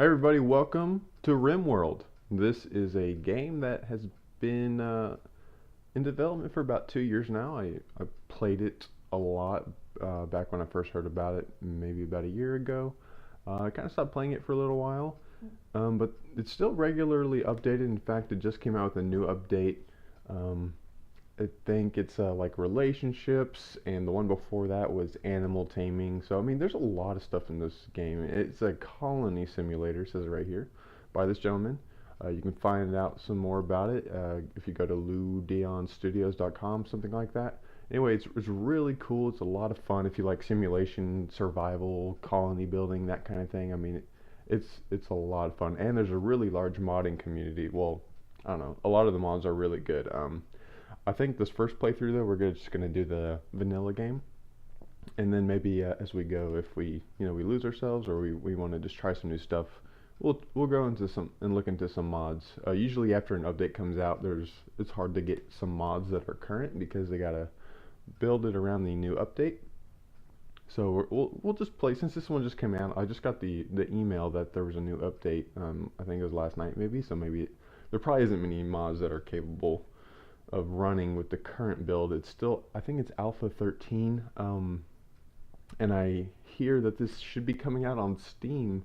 Hi everybody, welcome to Rimworld. This is a game that has been in development for about 2 years now. I played it a lot back when I first heard about it, maybe about a year ago. I kind of stopped playing it for a little while, but it's still regularly updated. In fact, it just came out with a new update. Um, I think it's like relationships, and the one before that was animal taming. So I mean, there's a lot of stuff in this game. It's a colony simulator, says it right here, by this gentleman. You can find out some more about it if you go to ludeonstudios.com, something like that. Anyway, it's really cool. It's a lot of fun if you like simulation, survival, colony building, that kind of thing. I mean, it's a lot of fun, and there's a really large modding community. Well, I don't know. A lot of the mods are really good. I think this first playthrough though, just gonna do the vanilla game, and then maybe as we go, if we lose ourselves or we want to just try some new stuff, we'll go into some and look into some mods. Usually after an update comes out, it's hard to get some mods that are current because they gotta build it around the new update. So we'll just play since this one just came out. I just got the email that there was a new update. I think it was last night maybe. So maybe there probably isn't many mods that are capable of running with the current build. It's still, I think it's Alpha 13, and I hear that this should be coming out on Steam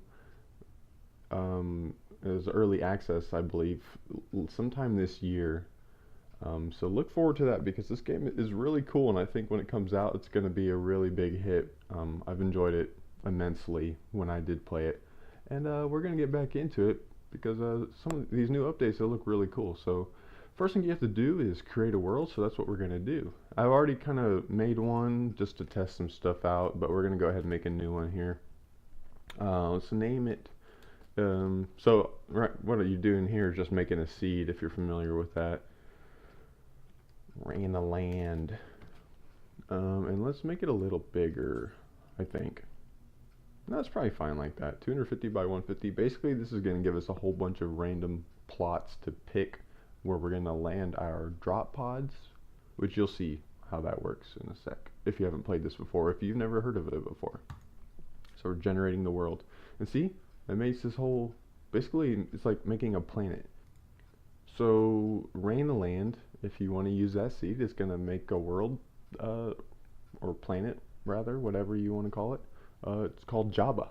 as early access, I believe, sometime this year. So look forward to that because this game is really cool, and I think when it comes out, it's going to be a really big hit. I've enjoyed it immensely when I did play it, and we're going to get back into it because some of these new updates, they look really cool. So first thing you have to do is create a world, so that's what we're going to do. I've already kind of made one just to test some stuff out, but we're going to go ahead and make a new one here. Let's name it. So right, what are you doing here is just making a seed if you're familiar with that. Rain the land. And let's make it a little bigger, I think. That's probably fine like that. 250 by 150. Basically, this is going to give us a whole bunch of random plots to pick where we're going to land our drop pods, which you'll see how that works in a sec if you haven't played this before, if you've never heard of it before. So we're generating the world. And see, it makes this whole, basically, it's like making a planet. So rain the land, if you want to use that seed, it's going to make a world, or planet, rather, whatever you want to call it. It's called Java.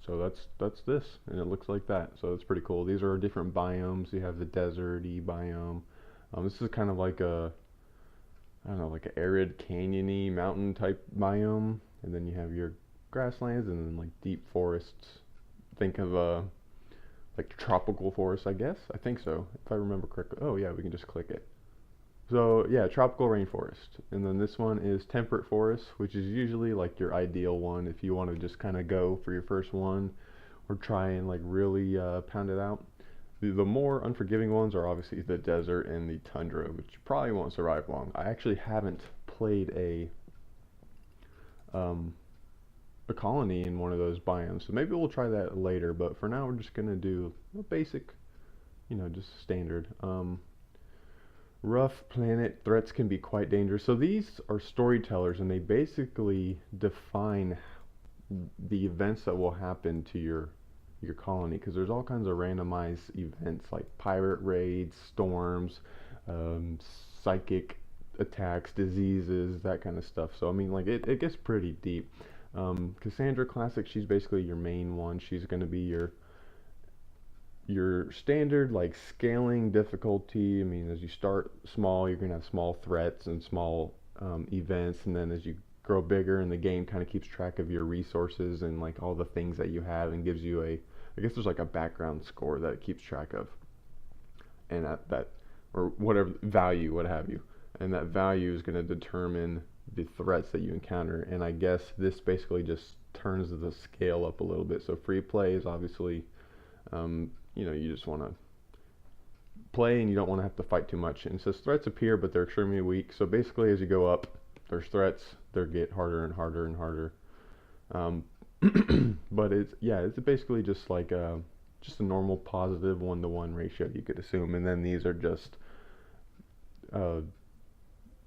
So that's this, and it looks like that. So it's pretty cool. These are different biomes. You have the deserty biome. This is kind of like I don't know, like an arid canyony mountain type biome, and then you have your grasslands, and then like deep forests. Think of like tropical forests, I guess. I think so, if I remember correctly. Oh yeah, we can just click it. So yeah, tropical rainforest, and then this one is temperate forest, which is usually like your ideal one if you want to just kind of go for your first one or try and like really pound it out. The more unforgiving ones are obviously the desert and the tundra, which probably won't survive long. I actually haven't played um, a colony in one of those biomes, so maybe we'll try that later. But for now, we're just gonna do a basic, just standard. Rough planet threats can be quite dangerous. So these are storytellers, and they basically define the events that will happen to your colony, because there's all kinds of randomized events like pirate raids, storms, um, psychic attacks, diseases, that kind of stuff. So I mean, like it gets pretty deep. Cassandra Classic, she's basically your main one. She's going to be your standard like scaling difficulty. I mean, as you start small, you're gonna have small threats and small events, and then as you grow bigger, and the game kind of keeps track of your resources and like all the things that you have, and gives you I guess there's like a background score that it keeps track of, and that or whatever value, what have you, and that value is going to determine the threats that you encounter. And I guess this basically just turns the scale up a little bit. So free play is obviously you just want to play and you don't want to have to fight too much. And it says threats appear, but they're extremely weak. So basically, as you go up, there's threats. They get harder and harder and harder. Um, but it's basically just like just a normal positive 1-to-1 ratio, you could assume. And then these are just uh,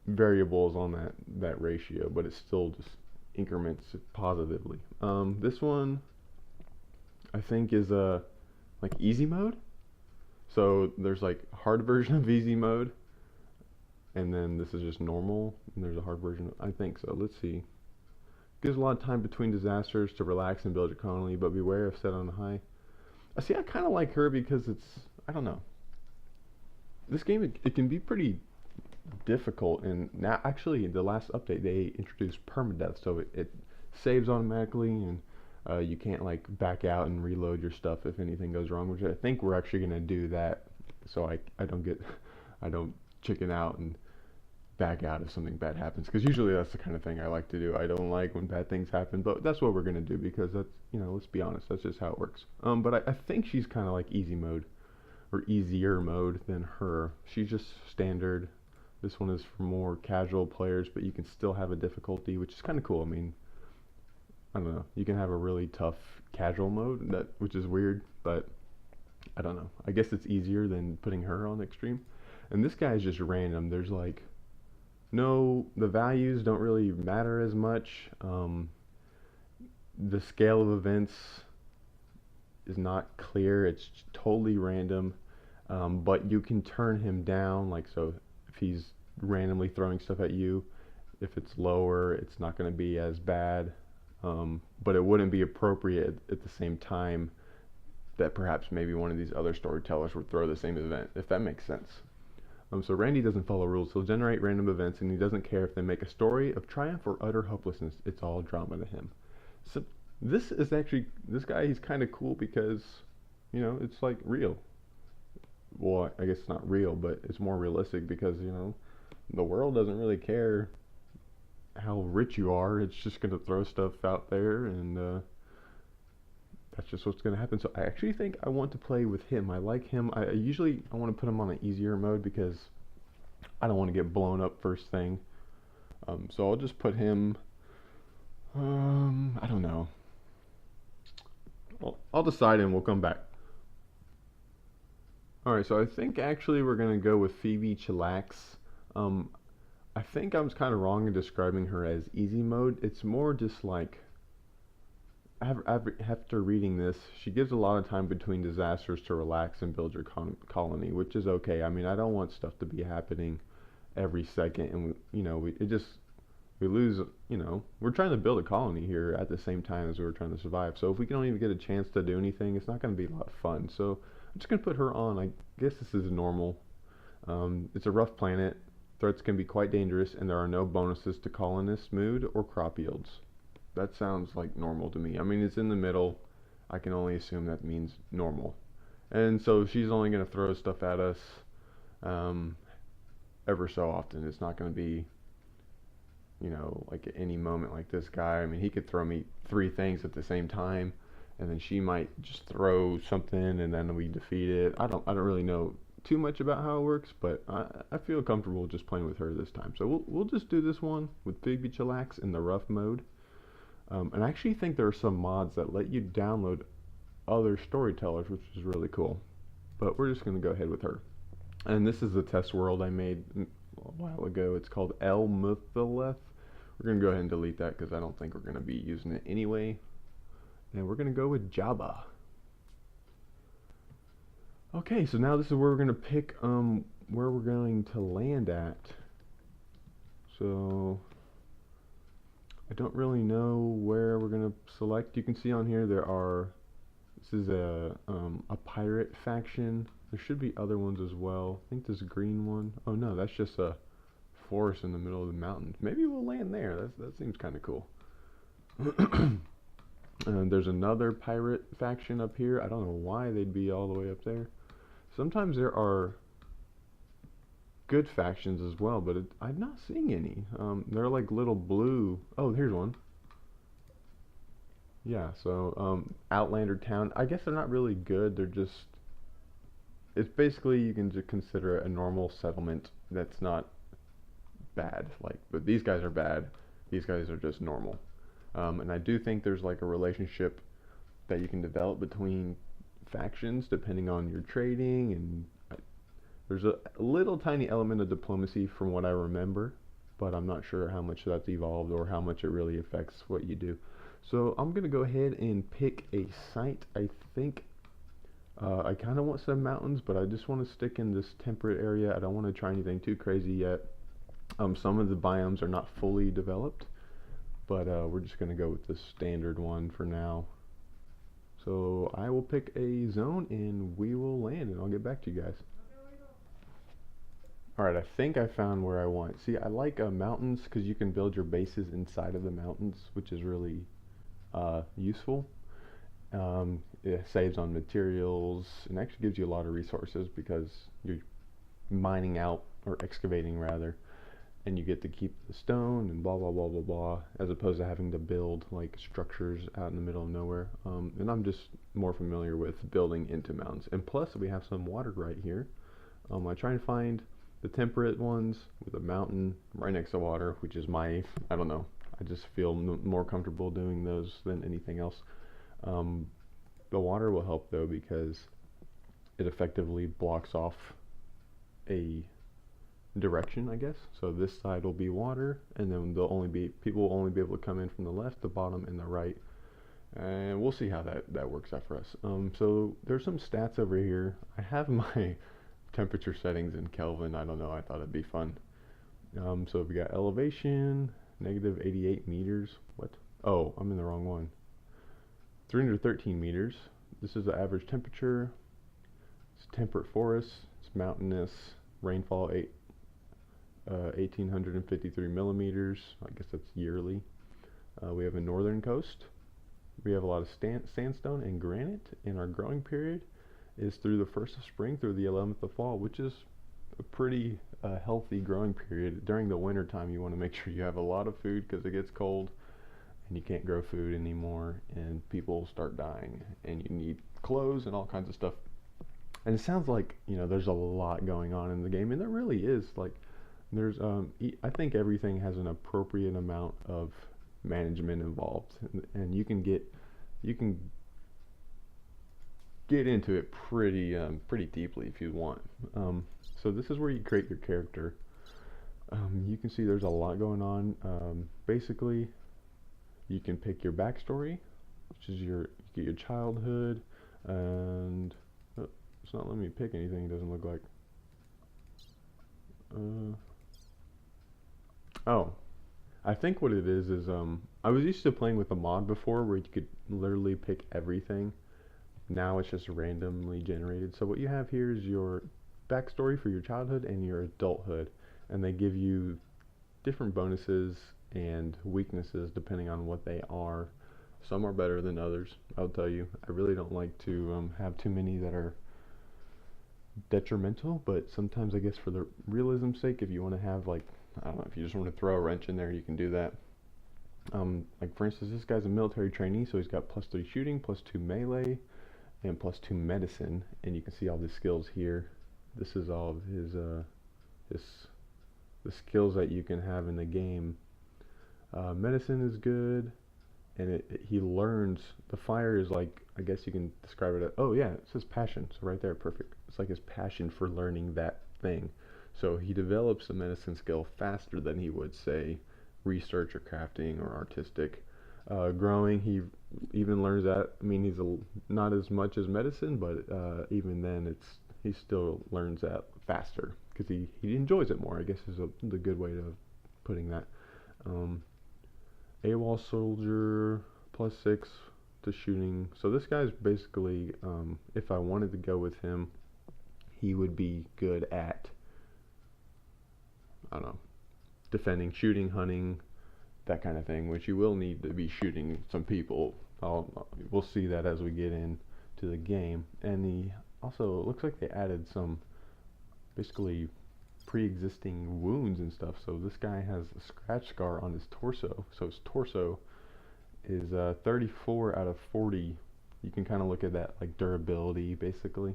variables on that ratio, but it still just increments positively. This one, I think is like easy mode. So there's like hard version of easy mode, and then this is just normal, and there's a hard version. I think so. Let's see. Gives a lot of time between disasters to relax and build your colony, but beware of set on high. I see. I kind of like her because it's, I don't know. This game it can be pretty difficult, and now actually the last update they introduced permadeath, so it saves automatically, and you can't like back out and reload your stuff if anything goes wrong, which I think we're actually gonna do that, so I don't get I don't chicken out and back out if something bad happens, because usually that's the kind of thing I like to do. I don't like when bad things happen, but that's what we're gonna do because that's, you know, let's be honest, that's just how it works. But I think she's kind of like easy mode or easier mode than her. She's just standard. This one is for more casual players, but you can still have a difficulty, which is kind of cool. I mean, I don't know. You can have a really tough casual mode, which is weird, but I don't know. I guess it's easier than putting her on extreme. And this guy is just random. There's like no, the values don't really matter as much. The scale of events is not clear. It's totally random. But you can turn him down, like so. If he's randomly throwing stuff at you, if it's lower, it's not going to be as bad. But it wouldn't be appropriate at the same time that perhaps maybe one of these other storytellers would throw the same event, if that makes sense. So Randy doesn't follow rules. He'll generate random events, and he doesn't care if they make a story of triumph or utter hopelessness. It's all drama to him. So this is actually, this guy, he's kind of cool because, you know, it's like real. Well, I guess it's not real, but it's more realistic because, you know, the world doesn't really care how rich you are. It's just going to throw stuff out there, and that's just what's going to happen. So I actually think I want to play with him. I like him. I usually I want to put him on an easier mode because I don't want to get blown up first thing. So I'll just put him, I don't know. I'll decide and we'll come back. Alright, so I think actually we're going to go with Phoebe Chillax. I think I was kind of wrong in describing her as easy mode. It's more just like, after reading this, she gives a lot of time between disasters to relax and build your colony, which is okay. I mean, I don't want stuff to be happening every second, and we lose. You know, we're trying to build a colony here at the same time as we're trying to survive. So if we don't even get a chance to do anything, it's not going to be a lot of fun. So I'm just going to put her on. I guess this is normal. It's a rough planet. Threats can be quite dangerous, and there are no bonuses to colonist mood or crop yields. That sounds like normal to me. I mean, it's in the middle. I can only assume that means normal. And so she's only going to throw stuff at us ever so often. It's not going to be, you know, like at any moment like this guy. I mean, he could throw me 3 things at the same time, and then she might just throw something, and then we defeat it. I don't really know too much about how it works, but I feel comfortable just playing with her this time. So we'll just do this one with Phoebe Chillax in the rough mode. And I actually think there are some mods that let you download other storytellers, which is really cool. But we're just going to go ahead with her. And this is the test world I made a while ago. It's called El Muthaleth. We're going to go ahead and delete that because I don't think we're going to be using it anyway. And we're going to go with Jabba. Okay, so now this is where we're going to pick where we're going to land at. So I don't really know where we're going to select. You can see on here this is a pirate faction. There should be other ones as well. I think this green one. Oh no, that's just a forest in the middle of the mountains. Maybe we'll land there. That seems kind of cool. And there's another pirate faction up here. I don't know why they'd be all the way up there. Sometimes there are good factions as well, but I'm not seeing any. They're like little blue. Oh, here's one. Yeah, so Outlander Town. I guess they're not really good. They're just, it's basically, you can just consider it a normal settlement that's not bad. Like, but these guys are bad. These guys are just normal. And I do think there's like a relationship that you can develop between factions depending on your trading, and there's a little tiny element of diplomacy from what I remember, but I'm not sure how much that's evolved or how much it really affects what you do. So I'm gonna go ahead and pick a site. I think I kind of want some mountains, but I just want to stick in this temperate area. I don't want to try anything too crazy yet. Some of the biomes are not fully developed, but we're just gonna go with the standard one for now. So I will pick a zone and we will land, and I'll get back to you guys. Alright, I think I found where I want. See, I like mountains because you can build your bases inside of the mountains, which is really useful. It saves on materials and actually gives you a lot of resources because you're mining out, or excavating rather, and you get to keep the stone and blah blah blah blah blah, as opposed to having to build like structures out in the middle of nowhere. And I'm just more familiar with building into mountains. And plus, we have some water right here. I try and find the temperate ones with a mountain right next to water, which is I don't know, I just feel more comfortable doing those than anything else. The water will help though because it effectively blocks off a direction, I guess. So this side will be water, and then people will only be able to come in from the left, the bottom, and the right. And we'll see how that works out for us. So there's some stats over here. I have my temperature settings in Kelvin. I don't know. I thought it'd be fun. So we got elevation, negative 88 meters. What? Oh, I'm in the wrong one. 313 meters. This is the average temperature. It's temperate forest. It's mountainous. Rainfall 1853 millimeters. I guess that's yearly. We have a northern coast. We have a lot of sandstone and granite, and our growing period is through the 1st of spring through the 11th of fall, which is a pretty healthy growing period. During the winter time, you want to make sure you have a lot of food because it gets cold and you can't grow food anymore, and people start dying, and you need clothes and all kinds of stuff. And it sounds like, there's a lot going on in the game, and there really is. Like, there's I think everything has an appropriate amount of management involved, and you can get into it pretty deeply if you want. So this is where you create your character. You can see there's a lot going on. Basically, you can pick your backstory, which is you get your childhood, and it's not letting me pick anything. It doesn't look like. Oh, I think what it is I was used to playing with a mod before where you could literally pick everything. Now it's just randomly generated. So what you have here is your backstory for your childhood and your adulthood, and they give you different bonuses and weaknesses depending on what they are. Some are better than others, I'll tell you. I really don't like to have too many that are detrimental, but sometimes I guess for the realism's sake, if you want to have, like, I don't know, if you just want to throw a wrench in there, you can do that. Like for instance, this guy's a military trainee, so he's got +3 shooting, +2 melee, and +2 medicine, and you can see all the skills here. This is all of his the skills that you can have in the game. Medicine is good, and he learns. The fire is like, I guess you can describe it as, oh yeah, it says passion, so right there, perfect. It's like his passion for learning that thing. So he develops a medicine skill faster than he would, say, research or crafting or artistic. Growing, he even learns that. I mean, he's not as much as medicine, but even then, he still learns that faster because he enjoys it more, I guess, is the good way of putting that. AWOL soldier, +6 to shooting. So this guy's basically, if I wanted to go with him, he would be good at, I don't know, defending, shooting, hunting, that kind of thing, which you will need to be shooting some people. We'll see that as we get into the game. And also, it looks like they added some basically pre-existing wounds and stuff. So this guy has a scratch scar on his torso. So his torso is 34 out of 40. You can kind of look at that like durability, basically.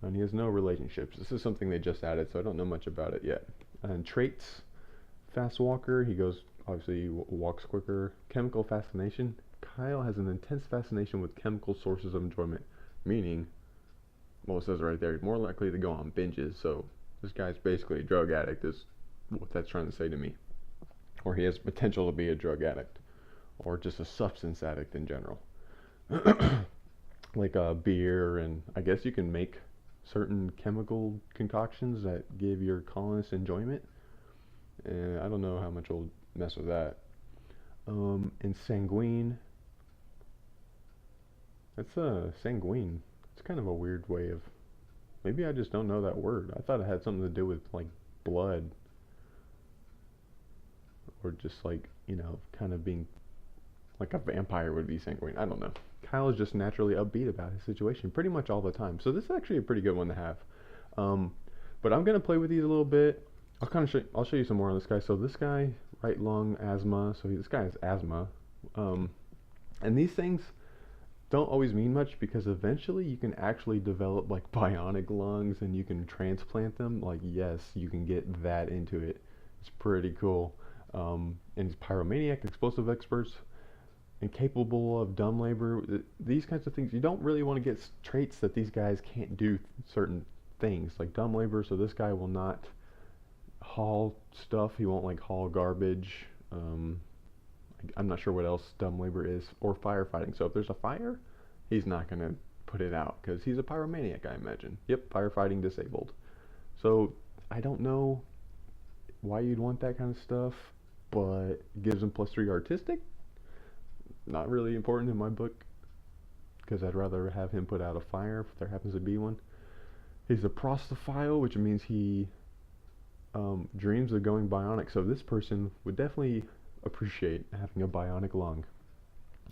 And he has no relationships. This is something they just added, so I don't know much about it yet. And traits, fast walker, he obviously walks quicker. Chemical fascination, Kyle has an intense fascination with chemical sources of enjoyment, meaning, well, it says right there, more likely to go on binges. So this guy's basically a drug addict, is what that's trying to say to me. Or he has potential to be a drug addict. or just a substance addict in general. Like beer, and I guess you can make certain chemical concoctions that give your colonists enjoyment. And I don't know how much we'll mess with that. And sanguine. That's sanguine. It's kind of a weird way of. Maybe I just don't know that word. I thought it had something to do with like blood, or just like kind of being like a vampire would be sanguine. I don't know. Kyle is just naturally upbeat about his situation pretty much all the time. So this is actually a pretty good one to have. Um, but I'm gonna play with these a little bit. I'll show you some more on this guy. So this guy, right lung asthma. So this guy has asthma. Um, and these things don't always mean much because eventually you can actually develop like bionic lungs and you can transplant them. Like yes, you can get that into it. It's pretty cool. And it's pyromaniac, explosive experts, incapable of dumb labor. These kinds of things, you don't really want to get traits that these guys can't do certain things, like dumb labor. So this guy will not haul stuff. He won't like haul garbage. I'm not sure what else dumb labor is, or firefighting. So if there's a fire, he's not going to put it out because he's a pyromaniac, I imagine. Yep, firefighting disabled. So I don't know why you'd want that kind of stuff, but gives him +3 artistic. Not really important in my book because I'd rather have him put out a fire if there happens to be one. He's a prostophile, which means he dreams of going bionic. So this person would definitely appreciate having a bionic lung.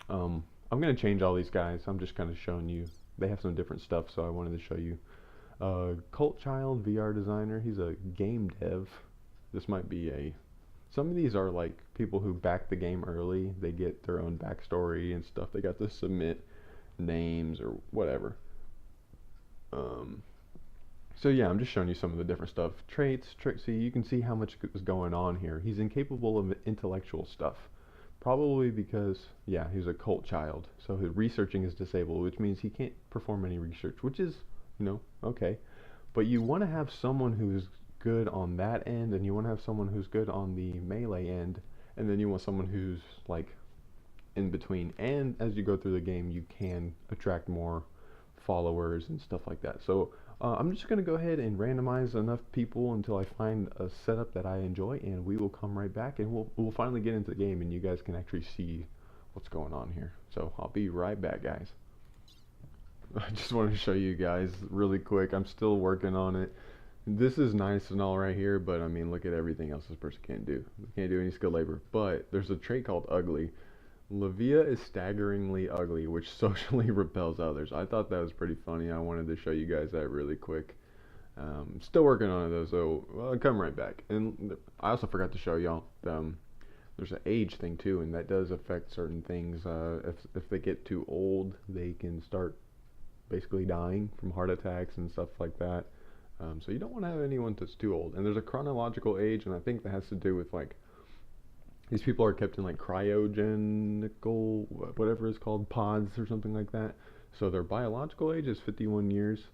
I'm going to change all these guys. I'm just kind of showing you. They have some different stuff, so I wanted to show you. Cult Child, VR designer. He's a game dev. This might be a... Some of these are like people who back the game early. They get their own backstory and stuff. They got to submit names or whatever. So yeah, I'm just showing you some of the different stuff. Traits, see, you can see how much is going on here. He's incapable of intellectual stuff. Probably because, yeah, he's a cult child. So his researching is disabled, which means he can't perform any research, which is, okay. But you want to have someone who's good on that end, and you want to have someone who's good on the melee end, and then you want someone who's like in between. And as you go through the game, you can attract more followers and stuff like that. So I'm just going to go ahead and randomize enough people until I find a setup that I enjoy, and we will come right back and we'll finally get into the game and you guys can actually see what's going on here. So I'll be right back, guys. I just wanted to show you guys really quick. I'm still working on it. This is nice and all right here, but I mean, look at everything else this person can't do. They can't do any skilled labor, but there's a trait called ugly. Lavia is staggeringly ugly, which socially repels others. I thought that was pretty funny. I wanted to show you guys that really quick. Still working on it though, so I'll come right back. And I also forgot to show y'all, there's an age thing too, and that does affect certain things. If they get too old, they can start basically dying from heart attacks and stuff like that. So you don't want to have anyone that's too old. And there's a chronological age, and I think that has to do with like, these people are kept in like cryogenical, whatever it's called, pods or something like that. So their biological age is 51 years,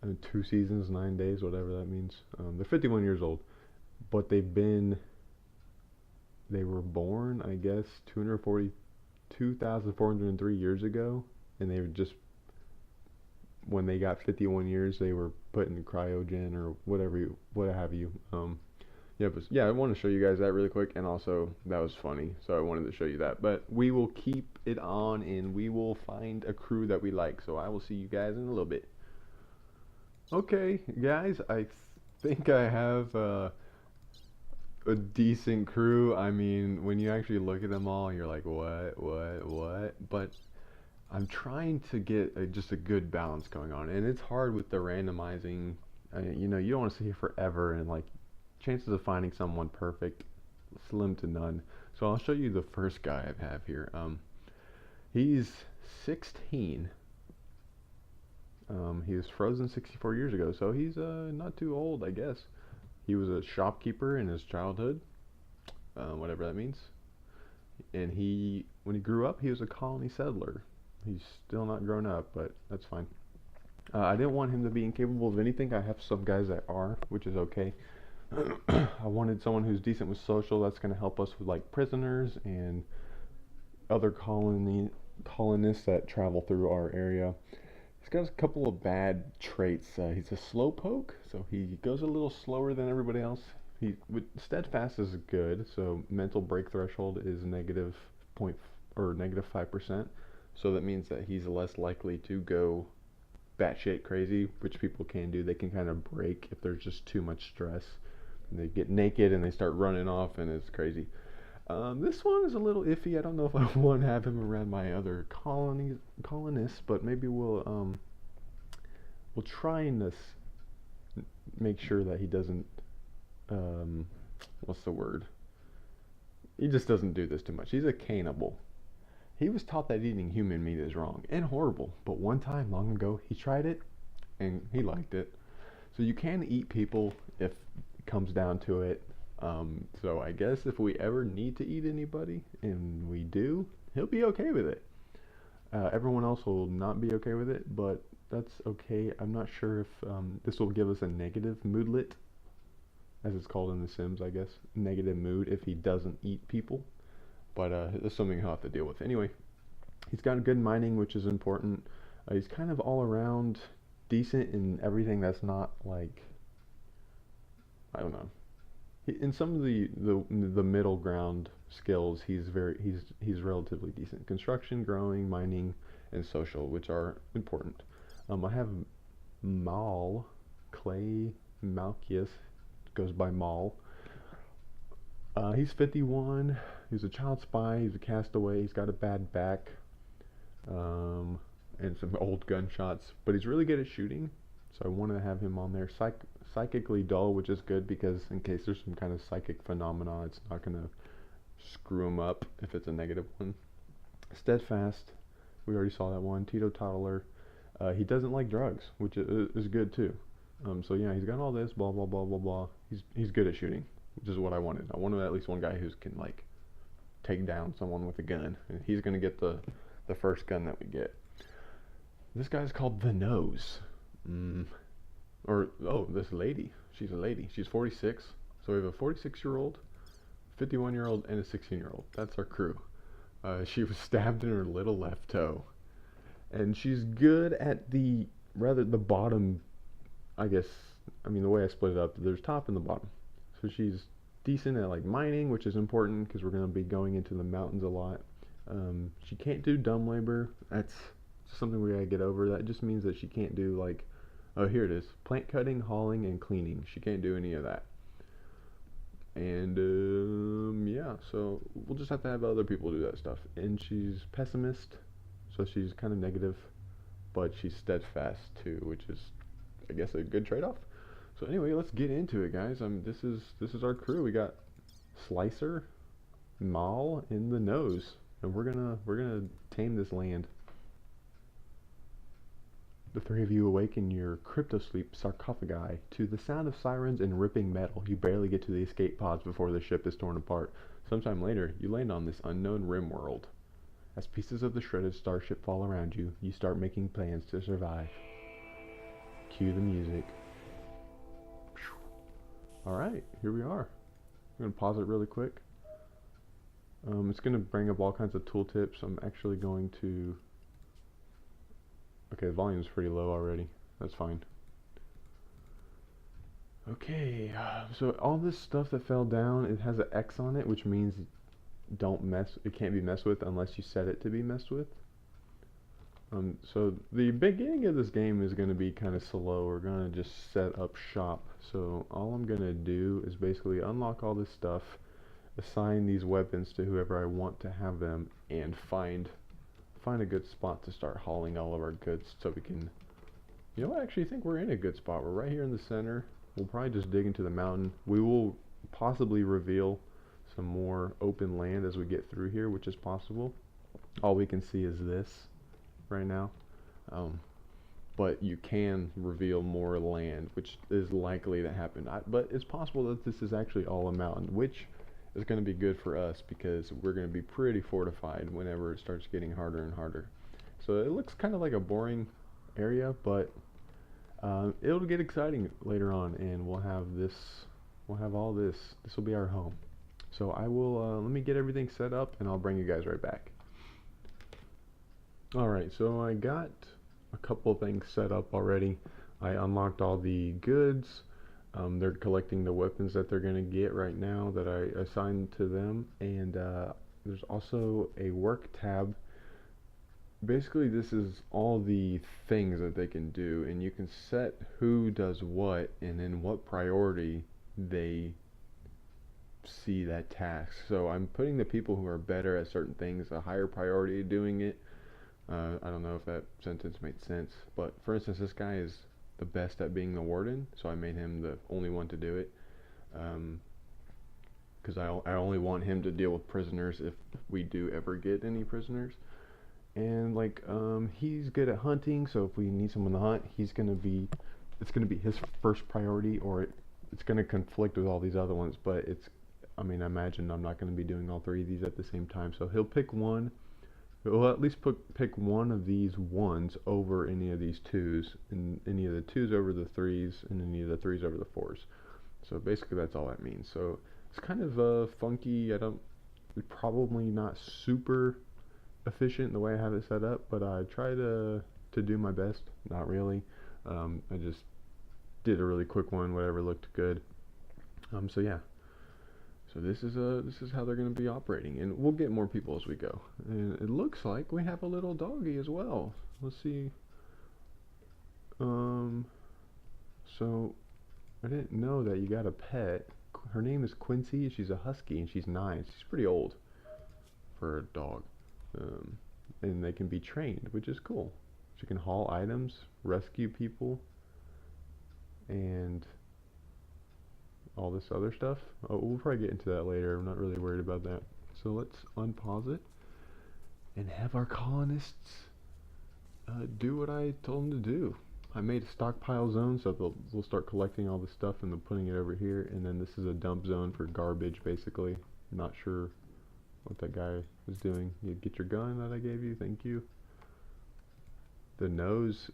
2 seasons, 9 days, whatever that means. They're 51 years old, but they were born, I guess, 242,403 years ago, and they were just, when they got 51 years, they were put in cryogen or whatever, what have you. Yeah, I want to show you guys that really quick, and also that was funny, so I wanted to show you that. But we will keep it on, and we will find a crew that we like. So I will see you guys in a little bit. Okay, guys, I think I have a decent crew. I mean, when you actually look at them all, you're like, what? But I'm trying to get just a good balance going on, and it's hard with the randomizing. You don't want to sit here forever, and like, chances of finding someone perfect, slim to none. So I'll show you the first guy I have here. He's 16. He was frozen 64 years ago, so he's not too old, I guess. He was a shopkeeper in his childhood, whatever that means. And when he grew up, he was a colony settler. He's still not grown up, but that's fine. I didn't want him to be incapable of anything. I have some guys that are, which is okay. I wanted someone who's decent with social. That's going to help us with like prisoners and other colonists that travel through our area. He's got a couple of bad traits. He's a slowpoke, so he goes a little slower than everybody else. Steadfast is good, so mental break threshold is negative point or negative 5%. So that means that he's less likely to go batshit crazy, which people can do. They can kind of break if there's just too much stress. And they get naked and they start running off, and it's crazy. This one is a little iffy. I don't know if I want to have him around my other colonists, but maybe we'll try and make sure that he doesn't. Um, what's the word? He just doesn't do this too much. He's a cannibal. He was taught that eating human meat is wrong and horrible, but one time long ago he tried it and he liked it. So you can eat people if it comes down to it. So I guess if we ever need to eat anybody, and we do, he'll be okay with it. Everyone else will not be okay with it, but that's okay. I'm not sure if this will give us a negative moodlet, as it's called in The Sims, I guess. Negative mood if he doesn't eat people. But that's something he'll have to deal with. Anyway, he's got good mining, which is important. He's kind of all around decent in everything that's not like, I don't know. In some of the middle ground skills, he's relatively decent. Construction, growing, mining, and social, which are important. I have Mal, Clay Malchius, goes by Mal. He's 51. He's a child spy. He's a castaway. He's got a bad back, and some old gunshots. But he's really good at shooting, so I wanted to have him on there. Psychically dull, which is good because in case there's some kind of psychic phenomena, it's not going to screw him up if it's a negative one. Steadfast, we already saw that one. Teetotaler. He doesn't like drugs, which is good too. So yeah, he's got all this, blah blah blah blah blah. He's good at shooting, which is what I wanted. I wanted at least one guy who can like take down someone with a gun, and he's gonna get the first gun that we get. This guy's called the Nose. This lady. She's a lady. She's 46. So we have a 46-year-old, 51-year-old, and a 16-year-old. That's our crew. She was stabbed in her little left toe, and she's good at the bottom. I guess, I mean, the way I split it up, there's top and the bottom. So she's decent at like mining, which is important because we're going to be going into the mountains a lot. She can't do dumb labor. That's something we got to get over. That just means that she can't do like, oh, here it is, plant cutting, hauling, and cleaning. She can't do any of that. And yeah, so we'll just have to have other people do that stuff. And she's pessimist, so she's kind of negative, but she's steadfast too, which is, I guess, a good trade-off. So anyway, let's get into it, guys. This is our crew. We got Slicer, Mal, and the Nose, and we're gonna tame this land. The three of you awaken your crypto-sleep sarcophagi to the sound of sirens and ripping metal. You barely get to the escape pods before the ship is torn apart. Sometime later, you land on this unknown Rimworld. As pieces of the shredded starship fall around you, you start making plans to survive. Cue the music. Alright, here we are. I'm going to pause it really quick. It's going to bring up all kinds of tooltips. I'm actually going to... Okay, the volume's pretty low already. That's fine. Okay, so all this stuff that fell down, it has an X on it, which means it can't be messed with unless you set it to be messed with. So the beginning of this game is going to be kind of slow. We're going to just set up shop. So all I'm going to do is basically unlock all this stuff, assign these weapons to whoever I want to have them, and find a good spot to start hauling all of our goods so we can, you know, I actually think we're in a good spot. We're right here in the center. We'll probably just dig into the mountain. We will possibly reveal some more open land as we get through here, which is possible. All we can see is this right now, but you can reveal more land, which is likely to happen. But it's possible that this is actually all a mountain, which is going to be good for us because we're going to be pretty fortified whenever it starts getting harder and harder. So it looks kind of like a boring area, but it'll get exciting later on, and we'll have all this. This will be our home. So I will let me get everything set up, and I'll bring you guys right back. Alright, so I got a couple things set up already. I unlocked all the goods. They're collecting the weapons that they're going to get right now that I assigned to them. And there's also a work tab. Basically, this is all the things that they can do, and you can set who does what and in what priority they see that task. So I'm putting the people who are better at certain things a higher priority of doing it. I don't know if that sentence made sense, but for instance, this guy is the best at being the warden, so I made him the only one to do it. Because I only want him to deal with prisoners if we do ever get any prisoners. And like he's good at hunting, so if we need someone to hunt, it's gonna be his first priority, or it's gonna conflict with all these other ones. But I mean, I imagine I'm not gonna be doing all three of these at the same time, so he'll pick one. He'll at least pick one of these ones over any of these twos, and any of the twos over the threes, and any of the threes over the fours. So basically, that's all that means. So it's kind of funky. I don't Probably not super efficient the way I have it set up, but I try to do my best. Not really. I just did a really quick one, whatever looked good. So yeah. So this is how they're going to be operating, and we'll get more people as we go. And it looks like we have a little doggy as well. Let's see. Um. So I didn't know that you got a pet. Her name is Quincy. She's a husky, and she's 9. She's pretty old for a dog. Um, and they can be trained, which is cool. She can haul items, rescue people, and all this other stuff. Oh, we'll probably get into that later. I'm not really worried about that. So let's unpause it and have our colonists do what I told them to do. I made a stockpile zone, so they'll start collecting all the stuff and then putting it over here. And then this is a dump zone for garbage, basically. I'm not sure what that guy was doing. You get your gun that I gave you, thank you. The nose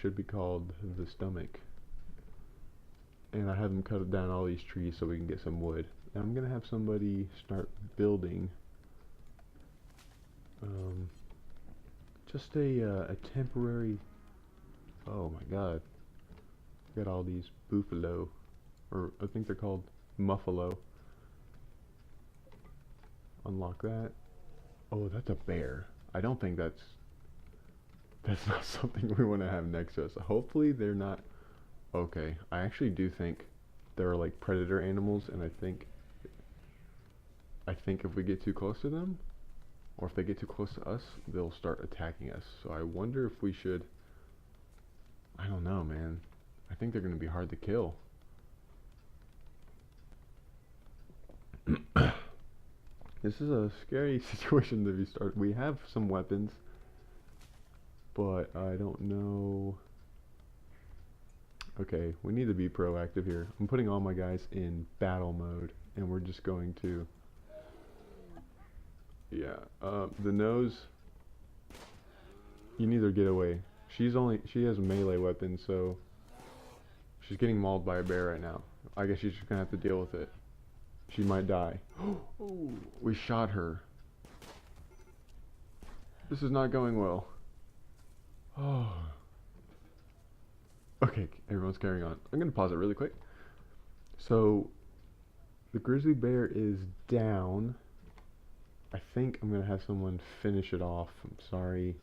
should be called the stomach. And I have them cut down all these trees so we can get some wood. And I'm gonna have somebody start building just a temporary. Oh my God! Got all these buffalo, or I think they're called muffalo. Unlock that. Oh, that's a bear. I don't think that's not something we want to have next to us. Hopefully they're not. Okay, I actually do think there are like predator animals, and I think if we get too close to them, or if they get too close to us, they'll start attacking us. So I wonder if we should. I don't know, man. I think they're going to be hard to kill. This is a scary situation to be started. We have some weapons, but I don't know. Okay, we need to be proactive here. I'm putting all my guys in battle mode, and we're just going to. Yeah, the nose. You need to get away. She has melee weapons, so she's getting mauled by a bear right now. I guess she's just gonna have to deal with it. She might die. Oh, we shot her. This is not going well. Oh. Okay, everyone's carrying on. I'm gonna pause it really quick. So, the grizzly bear is down. I think I'm gonna have someone finish it off. I'm sorry,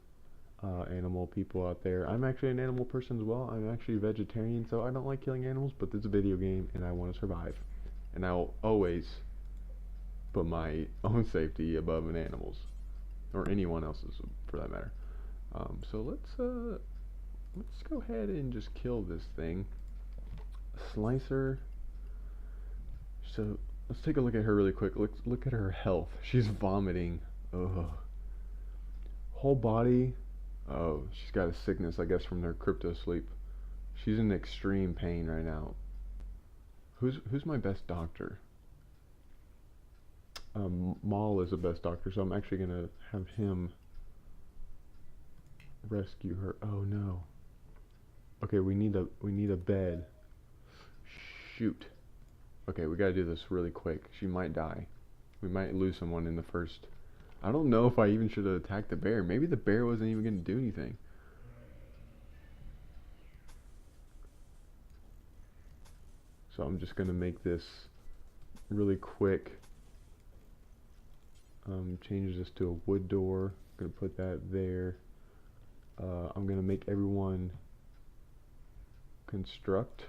animal people out there. I'm actually an animal person as well. I'm actually a vegetarian, so I don't like killing animals, but this is a video game and I want to survive. And I'll always put my own safety above an animal's, or anyone else's for that matter. So let's go ahead and just kill this thing. Slicer. So let's take a look at her really quick. Look at her health. She's vomiting. Ugh. Whole body. Oh, she's got a sickness, I guess, from their crypto sleep. She's in extreme pain right now. Who's my best doctor? Maul is the best doctor, so I'm actually gonna have him rescue her. Oh no. Okay, we need a bed. Shoot. Okay, we gotta do this really quick. She might die. We might lose someone in the first I don't know if I even should have attacked the bear. Maybe the bear wasn't even going to do anything. So I'm just going to make this really quick. Change this to a wood door. I'm going to put that there. I'm going to make everyone construct.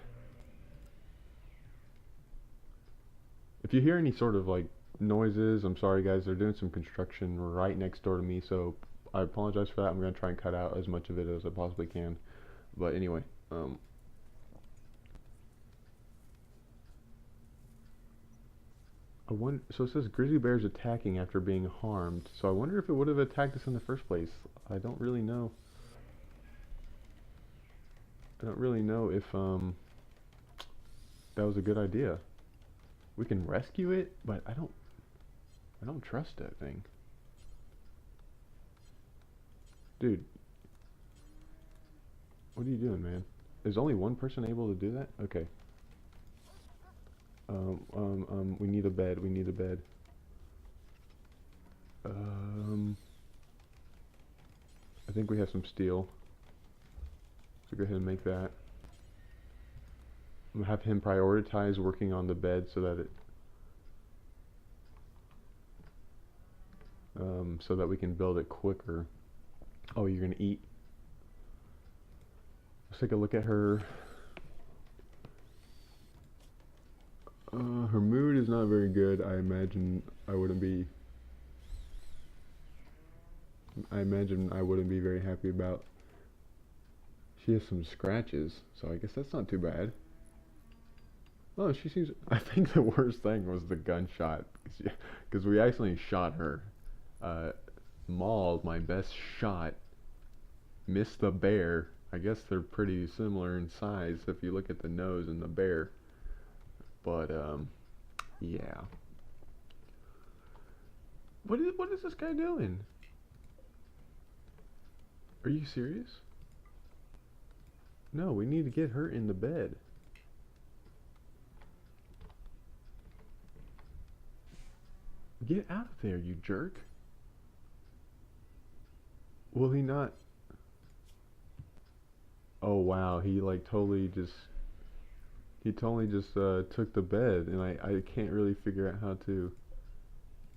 If you hear any sort of like noises, I'm sorry guys, they're doing some construction right next door to me, so I apologize for that. I'm going to try and cut out as much of it as I possibly can. But anyway, so it says grizzly bears attacking after being harmed. So I wonder if it would have attacked us in the first place. I don't really know. I don't really know if that was a good idea. We can rescue it, but I don't trust that thing. Dude, what are you doing, man? Is only one person able to do that? Okay. We need a bed. We need a bed. I think we have some steel. So go ahead and make that. I'm gonna have him prioritize working on the bed so that so that we can build it quicker. Oh, you're gonna eat? Let's take a look at her. Her mood is not very good. I imagine I wouldn't be very happy about. She has some scratches, so I guess that's not too bad. Oh, she seems. I think the worst thing was the gunshot, because we accidentally shot her. Maul, my best shot, missed the bear. I guess they're pretty similar in size if you look at the nose and the bear. But yeah. What is this guy doing? Are you serious? No, we need to get her in the bed. Get out of there, you jerk. Will he not? Oh wow, he like totally just took the bed, and I can't really figure out how to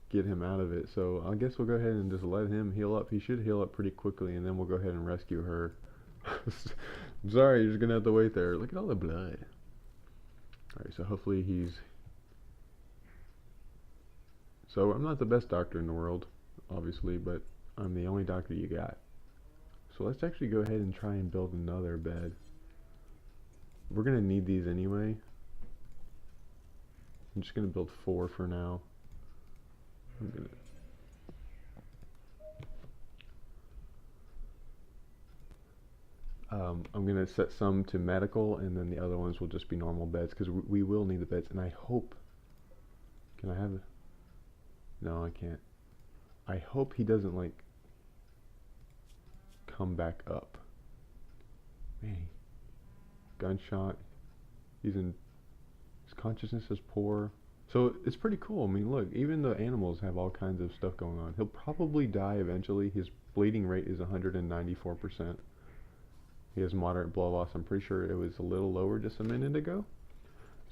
get him out of it. So I guess we'll go ahead and just let him heal up. He should heal up pretty quickly, and then we'll go ahead and rescue her. I'm sorry, you're just gonna have to wait there. Look at all the blood. Alright, so hopefully he's... So I'm not the best doctor in the world, obviously, but I'm the only doctor you got. So let's actually go ahead and try and build another bed. We're gonna need these anyway. I'm just gonna build 4 for now. I'm gonna set some to medical, and then the other ones will just be normal beds, because we will need the beds. And I hope, can I have it? No, I can't. I hope he doesn't like come back up. Man, gunshot. His consciousness is poor. So it's pretty cool. I mean, look, even the animals have all kinds of stuff going on. He'll probably die eventually. His bleeding rate is 194%. He has moderate blood loss. I'm pretty sure it was a little lower just a minute ago.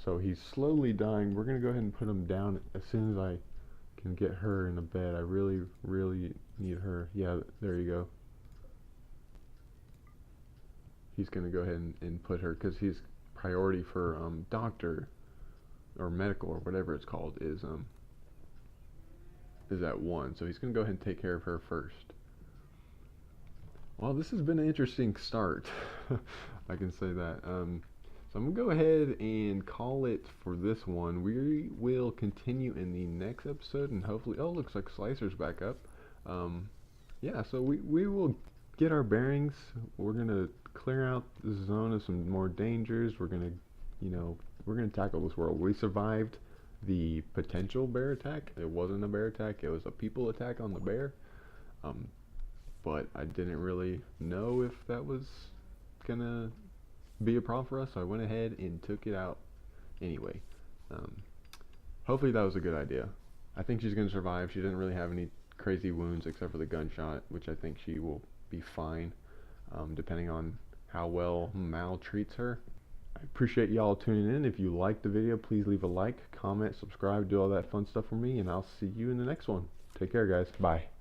So he's slowly dying. We're going to go ahead and put him down as soon as I can get her in a bed. I really, really need her. Yeah, there you go. He's going to go ahead and put her, because he's priority for doctor or medical or whatever it's called is at 1. So he's going to go ahead and take care of her first. Well, this has been an interesting start. I can say that. So I'm going to go ahead and call it for this one. We will continue in the next episode, and hopefully... Oh, looks like Slicer's back up. Yeah, so we will get our bearings. We're going to clear out the zone of some more dangers. We're going to, we're going to tackle this world. We survived the potential bear attack. It wasn't a bear attack. It was a people attack on the bear. But I didn't really know if that was gonna be a problem for us, so I went ahead and took it out anyway. Hopefully that was a good idea. I think she's gonna survive. She didn't really have any crazy wounds except for the gunshot, which I think she will be fine, depending on how well Mal treats her. I appreciate y'all tuning in. If you liked the video, please leave a like, comment, subscribe, do all that fun stuff for me, and I'll see you in the next one. Take care, guys. Bye.